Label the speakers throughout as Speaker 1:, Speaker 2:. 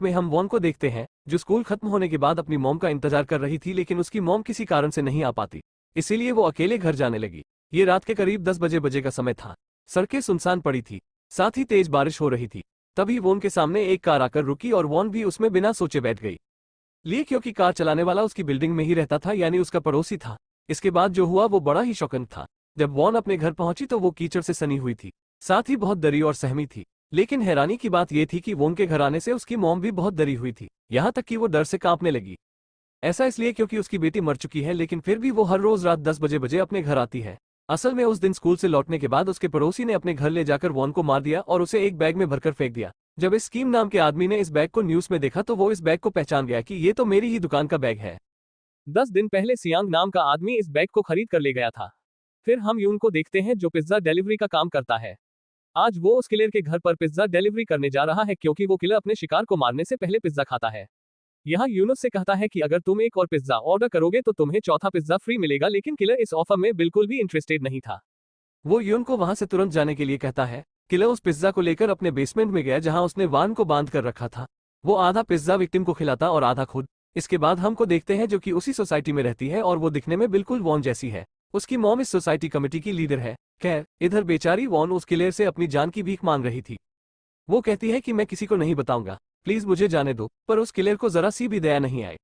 Speaker 1: में हम वॉन को देखते हैं, जो स्कूल खत्म होने के बाद अपनी मॉम का इंतजार कर रही थी, लेकिन उसकी मॉम किसी कारण से नहीं आ पाती, इसीलिए वो अकेले घर जाने लगी। ये रात के करीब 10 बजे का समय था। सड़कें सुनसान पड़ी थी, साथ ही तेज बारिश हो रही थी। तभी वॉन के सामने एक कार आकर रुकी और वॉन भी उसमें बिना सोचे बैठ गई। क्योंकि कार चलाने वाला उसकी बिल्डिंग में ही रहता था, यानी उसका पड़ोसी था। इसके बाद जो हुआ वो बड़ा ही शॉकिंग था। जब वॉन अपने घर पहुंची तो वो कीचड़ से सनी हुई थी, साथ ही बहुत डरी और सहमी थी। लेकिन हैरानी की बात यह थी कि वॉन के घर आने से उसकी मॉम भी बहुत डरी हुई थी, यहाँ तक कि वो डर से कांपने लगी। ऐसा इसलिए क्योंकि उसकी बेटी मर चुकी है, लेकिन फिर भी वो हर रोज रात 10 बजे अपने घर आती है। असल में उस दिन स्कूल से लौटने के बाद उसके पड़ोसी ने अपने घर ले जाकर वॉन को मार दिया और उसे एक बैग में भरकर फेंक दिया। जब इस स्कीम नाम के आदमी ने इस बैग को न्यूज में देखा तो वो इस बैग को पहचान गया कि ये तो मेरी ही दुकान का बैग है। 10 दिन पहले सियांग नाम का आदमी इस बैग को खरीद कर ले गया था। फिर हम यून को देखते हैं, जो पिज्जा डिलीवरी का काम करता है। आज वो उस किलर के घर पर पिज्जा डिलीवरी करने जा रहा है, क्योंकि वो किलर अपने शिकार को मारने से पहले पिज्जा खाता है। यहाँ यूनुस से कहता है कि अगर तुम एक और पिज्जा ऑर्डर करोगे तो तुम्हें चौथा पिज्जा फ्री मिलेगा, लेकिन किलर इस ऑफर में बिल्कुल भी इंटरेस्टेड नहीं था। वो यून को वहां से तुरंत जाने के लिए कहता है। किलर उस पिज्जा को लेकर अपने बेसमेंट में गया, जहां उसने वान को बांध कर रखा था। वो आधा पिज्जा विक्टिम को खिलाता और आधा खुद। इसके बाद हमको देखते हैं, जो कि उसी सोसाइटी में रहती है और वो दिखने में बिल्कुल वॉन जैसी है। उसकी मॉम इस सोसाइटी कमेटी की लीडर है। खैर, इधर बेचारी वॉन उस किलर से अपनी जान की भीख मांग रही थी। वो कहती है कि मैं किसी को नहीं बताऊंगा, प्लीज मुझे जाने दो, पर उस किलर को जरा सी भी दया नहीं आई।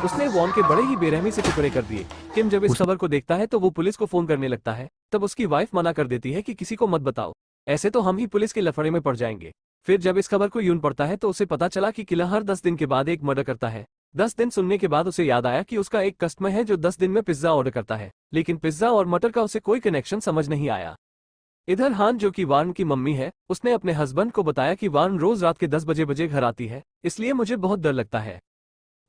Speaker 1: उसने वॉन के बड़े ही बेरहमी से टुकड़े कर दिए। किम जब इस खबर को देखता है तो वो पुलिस को फोन करने लगता है। तब उसकी वाइफ मना कर देती है कि किसी को मत बताओ, ऐसे तो हम ही पुलिस के लफड़े में पड़ जाएंगे। फिर जब इस खबर को यून पढ़ता है तो उसे पता चला कि किलर हर 10 दिन के बाद एक मर्डर करता है। 10 दिन सुनने के बाद उसे याद आया कि उसका एक कस्टमर है जो 10 दिन में पिज्जा ऑर्डर करता है, लेकिन पिज्जा और मटर का उसे कोई कनेक्शन समझ नहीं आया। इधर हान, जो कि वार्न की मम्मी है, उसने अपने हस्बैंड को बताया कि वार्न रोज रात के 10 बजे घर आती है, इसलिए मुझे बहुत डर लगता है।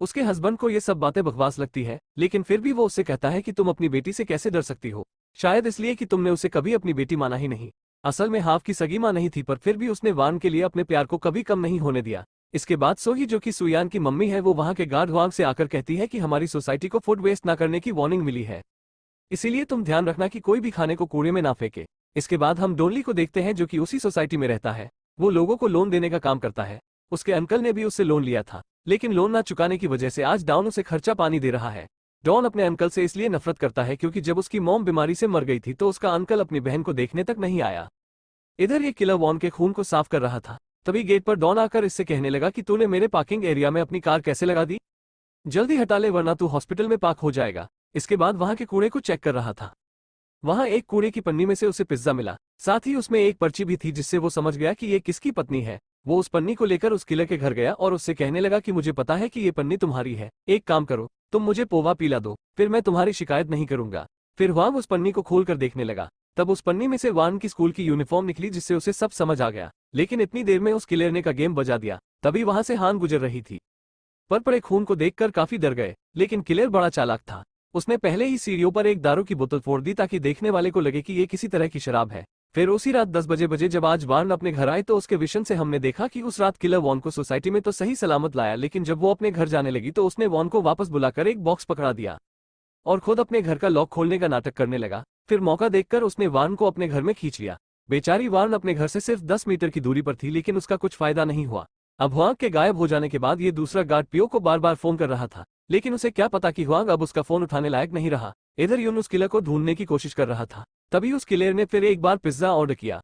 Speaker 1: उसके हस्बैंड को ये सब बातें बकवास लगती है, लेकिन फिर भी वो उससे कहता है कि तुम अपनी बेटी से कैसे डर सकती हो, शायद इसलिए कि तुमने उसे कभी अपनी बेटी माना ही नहीं। असल में हाफ की सगी मां नहीं थी, पर फिर भी उसने वार्न के लिए अपने प्यार को कभी कम नहीं होने दिया। इसके बाद सोही, जो कि सुयान की मम्मी है, वो वहां के गार्ड वांग से आकर कहती है कि हमारी सोसाइटी को फूड वेस्ट ना करने की वार्निंग मिली है, इसीलिए तुम ध्यान रखना कि कोई भी खाने को कूड़े में ना फेंके। इसके बाद हम डोनली को देखते हैं, जो कि उसी सोसाइटी में रहता है। वो लोगों को लोन देने का काम करता है। उसके अंकल ने भी उससे लोन लिया था, लेकिन लोन ना चुकाने की वजह से आज डॉन उसे खर्चा पानी दे रहा है। डॉन अपने अंकल से इसलिए नफरत करता है क्योंकि जब उसकी मॉम बीमारी से मर गई थी तो उसका अंकल अपनी बहन को देखने तक नहीं आया। इधर ये किलर वॉन के खून को साफ कर रहा था। तभी गेट पर डॉन आकर इससे कहने लगा कि तूने मेरे पार्किंग एरिया में अपनी कार कैसे लगा दी, जल्दी हटा ले वरना तू हॉस्पिटल में पार्क हो जाएगा। इसके बाद वहां के कूड़े को चेक कर रहा था। वहां एक कूड़े की पन्नी में से उसे पिज्जा मिला, साथ ही उसमें एक पर्ची भी थी, जिससे वो समझ गया कि ये किसकी पत्नी है। वो उस पन्नी को लेकर उस किलर के घर गया और उससे कहने लगा कि मुझे पता है कि ये पन्नी तुम्हारी है, एक काम करो, तुम मुझे पोहा पिला दो, फिर मैं तुम्हारी शिकायत नहीं करूंगा। फिर वांग उस पन्नी को खोल कर देखने लगा। तब उस पन्नी में से वांग की स्कूल की यूनिफॉर्म निकली, जिससे उसे सब समझ आ गया। लेकिन इतनी देर में उस किलर ने का गेम बजा दिया। तभी वहां से हान गुजर रही थी। पर पड़े खून को देखकर काफी डर गए, लेकिन किलर बड़ा चालाक था। उसने पहले ही सीढ़ियों पर एक दारू की बोतल फोड़ दी ताकि देखने वाले को लगे कि ये किसी तरह की शराब है। फिर उसी रात 10 बजे जब आज वार्न अपने घर आए तो उसके विजन से हमने देखा कि उस रात किलर वॉन को सोसाइटी में तो सही सलामत लाया, लेकिन जब वो अपने घर जाने लगी तो उसने वॉन को वापस बुलाकर एक बॉक्स पकड़ा दिया और खुद अपने घर का लॉक खोलने का नाटक करने लगा। फिर मौका देखकर उसने वार्न को अपने घर में खींच लिया। बेचारी वार्न अपने घर से सिर्फ 10 मीटर की दूरी पर थी, लेकिन उसका कुछ फायदा नहीं हुआ। अब हुआंग के गायब हो जाने के बाद ये दूसरा गार्ड पियो को बार बार फोन कर रहा था, लेकिन उसे क्या पता कि हुआंग अब उसका फोन उठाने लायक नहीं रहा। इधर यून उस किलर को ढूंढने की कोशिश कर रहा था। तभी उस किलर ने फिर एक बार पिज्जा ऑर्डर किया।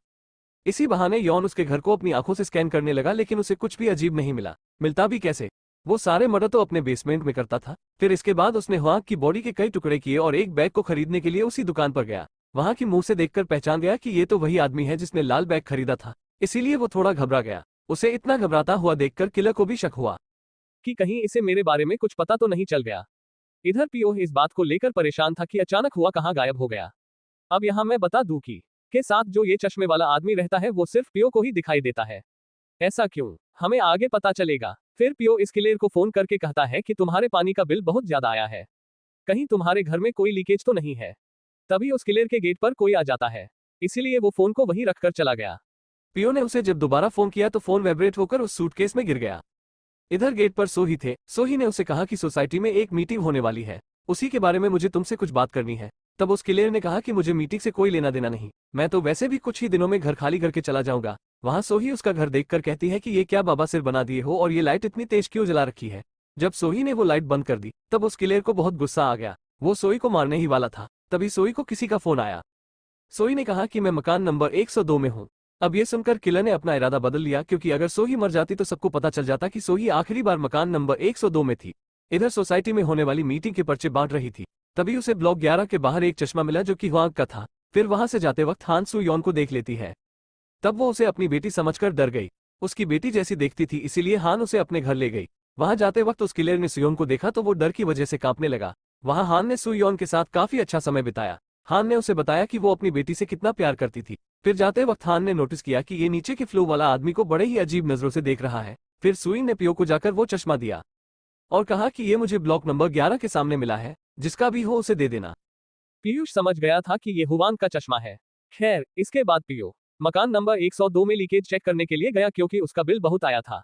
Speaker 1: इसी बहाने यौन उसके घर को अपनी आंखों से स्कैन करने लगा, लेकिन उसे कुछ भी अजीब नहीं मिला। मिलता भी कैसे, वो सारे मर्डर तो अपने बेसमेंट में करता था। फिर इसके बाद उसने हुआंग की बॉडी के कई टुकड़े किए और एक बैग को खरीदने के लिए उसी दुकान पर गया। वहां की मुंह से देखकर पहचान गया कि ये तो वही आदमी है जिसने लाल बैग खरीदा था, इसीलिए वो थोड़ा घबरा गया। उसे इतना घबराता हुआ देखकर किलर को भी शक हुआ कि कहीं इसे मेरे बारे में कुछ पता तो नहीं चल गया। इधर पीओ इस बात को लेकर परेशान था कि अचानक हुआ कहाँ गायब हो गया। अब यहाँ मैं बता दूं कि के साथ जो ये चश्मे वाला आदमी रहता है वो सिर्फ पीओ को ही दिखाई देता है। ऐसा क्यों, हमें आगे पता चलेगा। फिर पीओ इस किलर को फोन करके कहता है कि तुम्हारे पानी का बिल बहुत ज्यादा आया है, कहीं तुम्हारे घर में कोई लीकेज तो नहीं है। तभी उस किलर के गेट पर कोई आ जाता है, इसीलिए वो फोन को वहीं रखकर चला गया। पीओ ने उसे जब दोबारा फोन किया तो फोन वाइब्रेट होकर उस सूटकेस में गिर गया। इधर गेट पर सोही थे। सोही ने उसे कहा कि सोसाइटी में एक मीटिंग होने वाली है, उसी के बारे में मुझे तुमसे कुछ बात करनी है। तब उस किलेर ने कहा कि मुझे मीटिंग से कोई लेना देना नहीं, मैं तो वैसे भी कुछ ही दिनों में घर खाली करके चला जाऊंगा। वहां सोही उसका घर देखकर कहती है कि ये क्या बाबा सिर बना दिए हो और ये लाइट इतनी तेज क्यों जला रखी है। जब सोही ने वो लाइट बंद कर दी तब उस किलेर को बहुत गुस्सा आ गया, वो सोही को मारने ही वाला था। तभी सोही को किसी का फोन आया। सोही ने कहा कि मैं मकान नंबर 102 में हूँ। अब ये सुनकर किलर ने अपना इरादा बदल लिया, क्योंकि अगर सोही मर जाती तो सबको पता चल जाता कि सोही आखिरी बार मकान नंबर 102 में थी। इधर सोसाइटी में होने वाली मीटिंग के पर्चे बांट रही थी। तभी उसे ब्लॉक 11 के बाहर एक चश्मा मिला जो कि हुआंग का था। फिर वहां से जाते वक्त हान सू यॉन को देख लेती है। तब वो उसे अपनी बेटी समझकर डर गई। उसकी बेटी जैसी देखती थी, इसीलिए हान उसे अपने घर ले गई। वहां जाते वक्त उस किलेर ने सुयोन को देखा तो वो डर की वजह से कांपने लगा। वहां हान ने सुयोन के साथ काफी अच्छा समय बिताया। हान ने उसे बताया कि वो अपनी बेटी से कितना प्यार करती थी। फिर जाते वक्त हान ने नोटिस किया कि ये नीचे के फ्लो वाला आदमी को बड़े ही अजीब नजरों से देख रहा है। फिर सुई ने पियो को जाकर वो चश्मा दिया और कहा कि ये मुझे ब्लॉक नंबर 11 के सामने मिला है, जिसका भी हो उसे दे देना। पीयूष समझ गया था कि ये हुआंग का चश्मा है। खैर, इसके बाद पियो मकान नंबर 102 में लीकेज चेक करने के लिए गया, क्योंकि उसका बिल बहुत आया था।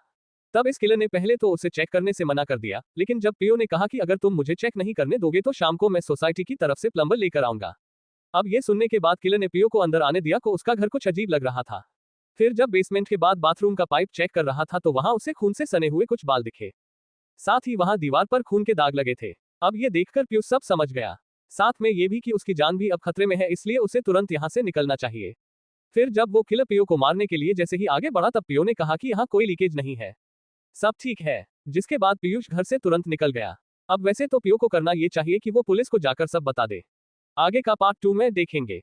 Speaker 1: तब इस किलर ने पहले तो उसे चेक करने से मना कर दिया, लेकिन जब पियो ने कहा कि अगर तुम मुझे चेक नहीं करने दोगे तो शाम को मैं सोसाइटी की तरफ से प्लम्बर लेकर आऊंगा। अब ये सुनने के बाद किलर ने पियो को अंदर आने दिया, को उसका घर कुछ अजीब लग रहा था। फिर जब बेसमेंट के बाद बाथरूम का पाइप चेक कर रहा था तो वहां उसे खून से सने हुए कुछ बाल दिखे। साथ ही वहां दीवार पर खून के दाग लगे थे। अब ये देखकर पियो सब समझ गया, साथ में ये भी कि उसकी जान भी अब खतरे में है, इसलिए उसे तुरंत यहाँ से निकलना चाहिए। फिर जब वो किलर पियो को मारने के लिए जैसे ही आगे बढ़ा तब पियो ने कहा कि यहाँ कोई लीकेज नहीं है, सब ठीक है। जिसके बाद पीयूष घर से तुरंत निकल गया। अब वैसे तो पियो को करना ये चाहिए कि वो पुलिस को जाकर सब बता दे। आगे का पार्ट 2 में देखेंगे।